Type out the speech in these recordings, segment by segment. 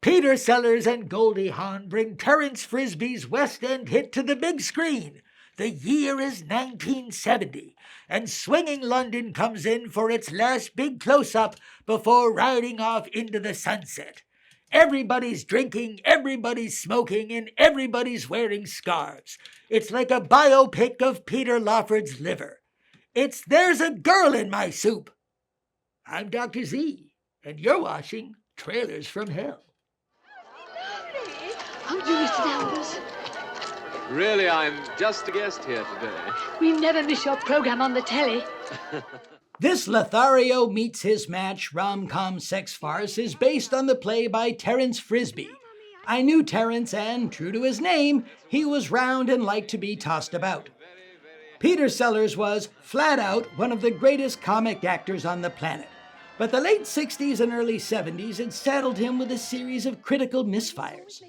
Peter Sellers and Goldie Hawn bring Terence Frisby's West End hit to the big screen. The year is 1970, and swinging London comes in for its last big close-up before riding off into the sunset. Everybody's drinking, everybody's smoking, and everybody's wearing scarves. It's like a biopic of Peter Lawford's liver. It's There's a Girl in My Soup. I'm Dr. Z, and you're watching Trailers from Hell. How do you, Mr. Danvers? Really, I'm just a guest here today. We never miss your program on the telly. This Lothario Meets His Match rom-com sex farce is based on the play by Terence Frisby. I knew Terence, and true to his name, he was round and liked to be tossed about. Peter Sellers was, flat out, one of the greatest comic actors on the planet. But the late 60s and early 70s had saddled him with a series of critical misfires.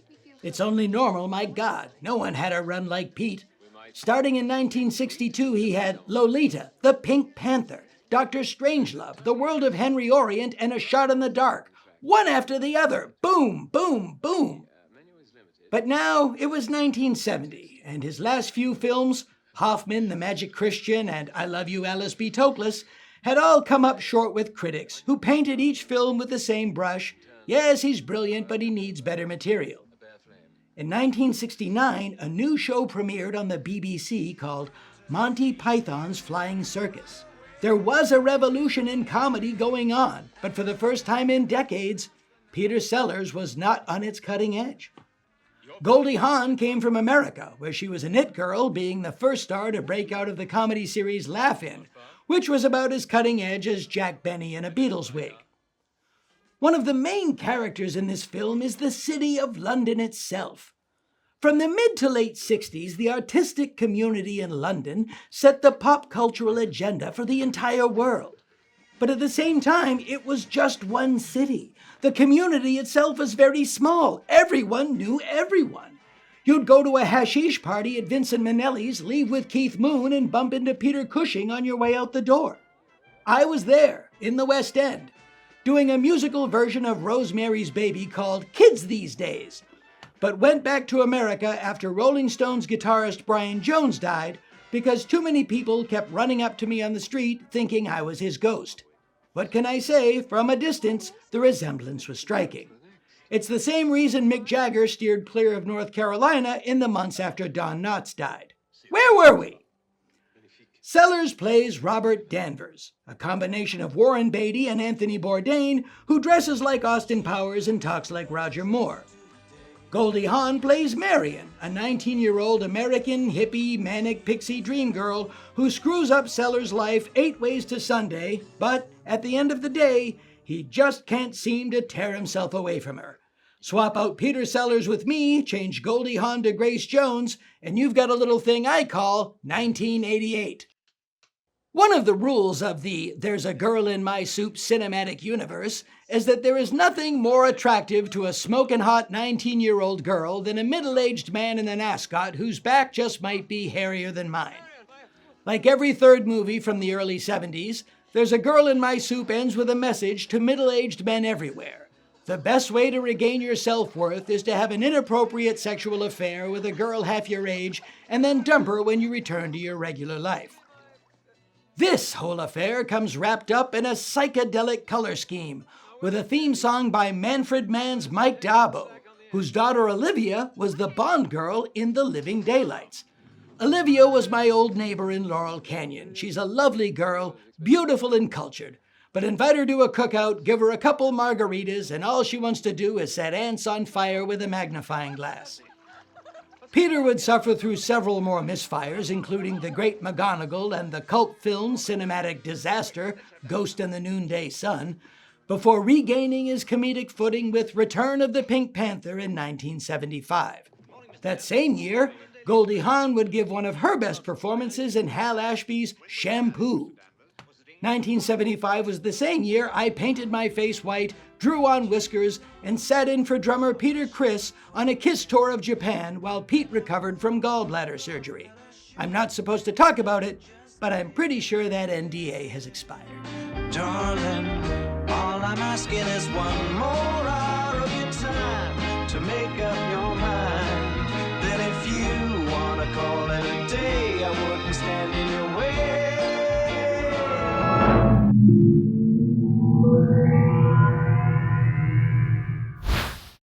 It's only normal, my God. No one had a run like Pete. Starting in 1962, he had Lolita, The Pink Panther, Dr. Strangelove, The World of Henry Orient, and A Shot in the Dark. One after the other. Boom, boom, boom. But now it was 1970, and his last few films, Hoffman, The Magic Christian, and I Love You, Alice B. Toklas, had all come up short with critics who painted each film with the same brush. Yes, he's brilliant, but he needs better material. In 1969, a new show premiered on the BBC called Monty Python's Flying Circus. There was a revolution in comedy going on, but for the first time in decades, Peter Sellers was not on its cutting edge. Goldie Hawn came from America, where she was an it girl, being the first star to break out of the comedy series Laugh-In, which was about as cutting edge as Jack Benny in a Beatles wig. One of the main characters in this film is the city of London itself. From the mid to late 60s, the artistic community in London set the pop cultural agenda for the entire world. But at the same time, it was just one city. The community itself was very small. Everyone knew everyone. You'd go to a hashish party at Vincent Minnelli's, leave with Keith Moon, and bump into Peter Cushing on your way out the door. I was there, in the West End, doing a musical version of Rosemary's Baby called Kids These Days, but went back to America after Rolling Stones guitarist Brian Jones died because too many people kept running up to me on the street thinking I was his ghost. What can I say? From a distance, the resemblance was striking. It's the same reason Mick Jagger steered clear of North Carolina in the months after Don Knotts died. Where were we? Sellers plays Robert Danvers, a combination of Warren Beatty and Anthony Bourdain, who dresses like Austin Powers and talks like Roger Moore. Goldie Hawn plays Marion, a 19-year-old American hippie manic pixie dream girl who screws up Sellers' life 8 ways to Sunday, but at the end of the day, he just can't seem to tear himself away from her. Swap out Peter Sellers with me, change Goldie Hawn to Grace Jones, and you've got a little thing I call 1988. One of the rules of the There's a Girl in My Soup cinematic universe is that there is nothing more attractive to a smoking hot 19-year-old girl than a middle-aged man in an ascot whose back just might be hairier than mine. Like every third movie from the early 70s, There's a Girl in My Soup ends with a message to middle-aged men everywhere. The best way to regain your self-worth is to have an inappropriate sexual affair with a girl half your age and then dump her when you return to your regular life. This whole affair comes wrapped up in a psychedelic color scheme with a theme song by Manfred Mann's Mike D'Abo, whose daughter Olivia was the Bond girl in The Living Daylights. Olivia was my old neighbor in Laurel Canyon. She's a lovely girl, beautiful and cultured. But invite her to a cookout, give her a couple margaritas, and all she wants to do is set ants on fire with a magnifying glass. Peter would suffer through several more misfires, including The Great McGonagall and the cult film cinematic disaster Ghost in the Noonday Sun, before regaining his comedic footing with Return of the Pink Panther in 1975. That same year, Goldie Hawn would give one of her best performances in Hal Ashby's Shampoo. 1975 was the same year I painted my face white, drew on whiskers, and sat in for drummer Peter Criss on a Kiss tour of Japan while Pete recovered from gallbladder surgery. I'm not supposed to talk about it, but I'm pretty sure that NDA has expired. Darling, all I'm asking is one more